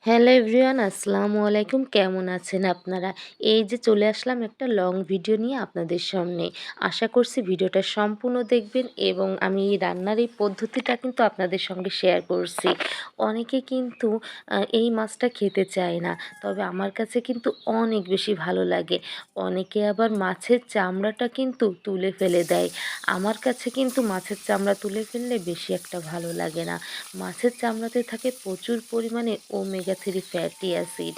Hello everyone, আসসালামু আলাইকুম। কেমন আছেন আপনারা? এই যে চলে আসলাম একটা লং ভিডিও নিয়ে আপনাদের সামনে। আশা করছি ভিডিওটা সম্পূর্ণ দেখবেন এবং আমি এই রান্নার এই পদ্ধতিটা কিন্তু আপনাদের সঙ্গে শেয়ার করছি। অনেকে কিন্তু এই মাছটা খেতে চায় না, তবে আমার কাছে কিন্তু অনেক বেশি ভালো লাগে। অনেকে আবার মাছের চামড়াটা কিন্তু তুলে ফেলে দেয়। আমার কাছে কিন্তু মাছের চামড়া তুলে ফেললে বেশি একটা ভালো লাগে না। মাছের চামড়াতে থাকে প্রচুর পরিমাণে ওমেগা 3 ফ্যাটি অ্যাসিড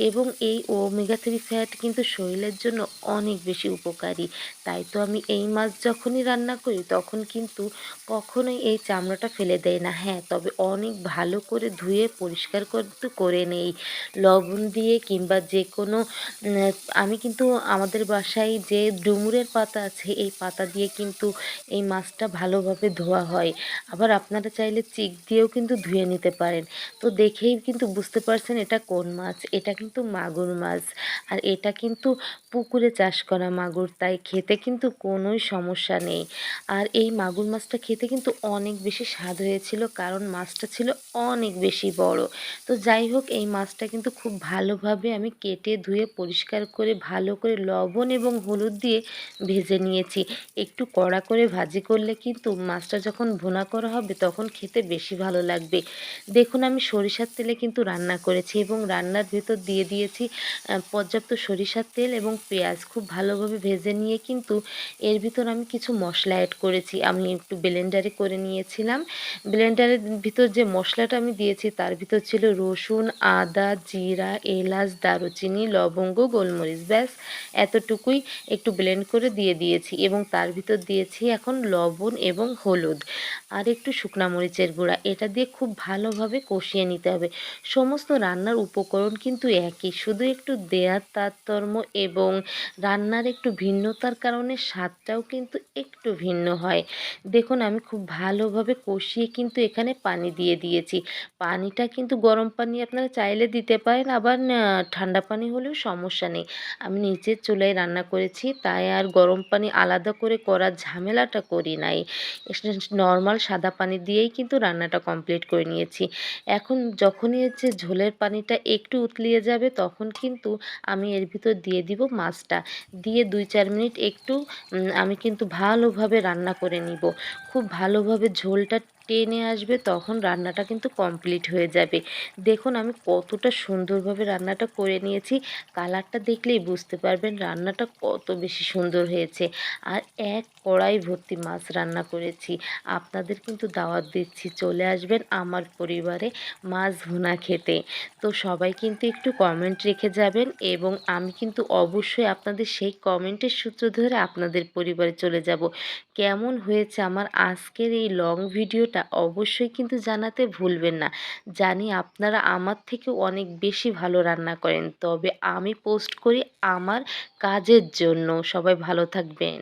এবং এই ওমেগা 3 ফ্যাট কিন্তু শরীরের জন্য অনেক বেশি উপকারী। তাই তো আমি এই মাছ যখনই রান্না করি তখন কিন্তু কখনোই এই চামড়াটা ফেলে দেই না। হ্যাঁ, তবে অনেক ভালো করে ধুয়ে পরিষ্কার কিন্তু করে নেই লবণ দিয়ে কিংবা যে কোনো আমি কিন্তু আমাদের বাসায় যে ডুমুরের পাতা আছে এই পাতা দিয়ে কিন্তু এই মাছটা ভালোভাবে ধোয়া হয়। আবার আপনারা চাইলে চিক দিয়েও কিন্তু ধুয়ে নিতে পারেন। তো দেখেই কিন্তু বুঝতে পারছেন এটা কোন মাছ। এটা কিন্তু মাগুর মাছ। আর এটা কিন্তু পুকুরে চাষ করা মাগুর, তাই খেতে কিন্তু কোনোই সমস্যা নেই। আর এই মাগুর মাছটা খেতে কিন্তু অনেক বেশি স্বাদ হয়েছিল, কারণ মাছটা ছিল অনেক বেশি বড়। তো যাই হোক, এই মাছটা কিন্তু খুব ভালোভাবে আমি কেটে ধুয়ে পরিষ্কার করে ভালো করে লবণ এবং হলুদ দিয়ে ভেজে নিয়েছি। একটু কড়া করে ভাজি করলে কিন্তু মাছটা যখন ভুনা করা হবে তখন খেতে বেশি ভালো লাগবে। দেখুন, আমি সরিষার তেলে কিন্তু রান্না করেছি এবং রান্নার ভেতর দিয়ে দিয়েছি পর্যাপ্ত সরিষার তেল এবং পেঁয়াজ। খুব ভালোভাবে ভেজে নিয়ে কিন্তু এর ভিতর আমি কিছু মশলা অ্যাড করেছি। আমি একটু ব্লেন্ডারে করে নিয়েছিলাম। ব্লেন্ডারের ভিতর যে মশলাটা আমি দিয়েছি তার ভিতর ছিল রসুন, আদা, জিরা, এলাচ, দারুচিনি, লবঙ্গ, গোলমরিচ। ব্যাস এতটুকুই একটু ব্লেন্ড করে দিয়ে দিয়েছি এবং তার ভিতর দিয়েছি এখন লবণ এবং হলুদ আর একটু শুকনা মরিচের গুঁড়া। এটা দিয়ে খুব ভালোভাবে কষিয়ে নিতে হবে। সমস্ত রান্নার উপকরণ কিন্তু একই, শুধু একটু দেয়ার তারতম্য এবং রান্নার একটু ভিন্নতার কারণে স্বাদটাও কিন্তু একটু ভিন্ন হয়। দেখুন, আমি খুব ভালোভাবে কষিয়ে কিন্তু এখানে পানি দিয়ে দিয়েছি। পানিটা কিন্তু গরম পানি আপনারা চাইলে দিতে পারেন, আবার ঠান্ডা পানি হলেও সমস্যা নেই। আমি নিচের চুলায় রান্না করেছি, তাই আর গরম পানি আলাদা করে করার ঝামেলাটা করি নাই। নর্মাল সাদা পানি দিয়েই কিন্তু রান্নাটা কমপ্লিট করে নিয়েছি। এখন যখনই হচ্ছে ঝোলের পানিটা একটু উতলিয়ে যাবে তখন কিন্তু আমি এর ভিতর দিয়ে দিব মাছটা। দিয়ে ২-৪ মিনিট একটু আমি কিন্তু ভালোভাবে রান্না করে নিব। খুব ভালোভাবে ঝোলটা টেনে আসবে তখন রান্নাটা কিন্তু কমপ্লিট হয়ে যাবে। দেখুন, আমি কতটা সুন্দরভাবে রান্নাটা করে নিয়েছি। কালারটা দেখলেই বুঝতে পারবেন রান্নাটা কত বেশি সুন্দর হয়েছে। আর এক কড়াই ভর্তি মাছ রান্না করেছি। আপনাদের কিন্তু দাওয়াত দিচ্ছি, চলে আসবেন আমার পরিবারে মাছ ভুনা খেতে। তো সবাই কিন্তু একটু কমেন্ট রেখে যাবেন এবং আমি কিন্তু অবশ্যই আপনাদের সেই কমেন্টের সূত্র ধরে আপনাদের পরিবারে চলে যাব। কেমন হয়েছে আমার আজকের এই লং ভিডিওটা অবশ্যই কিন্তু জানাতে ভুলবেন না। জানি আপনারা আমার থেকেও অনেক বেশি ভালো রান্না করেন, তবে আমি পোস্ট করি আমার কাজের জন্য। সবাই ভালো থাকবেন।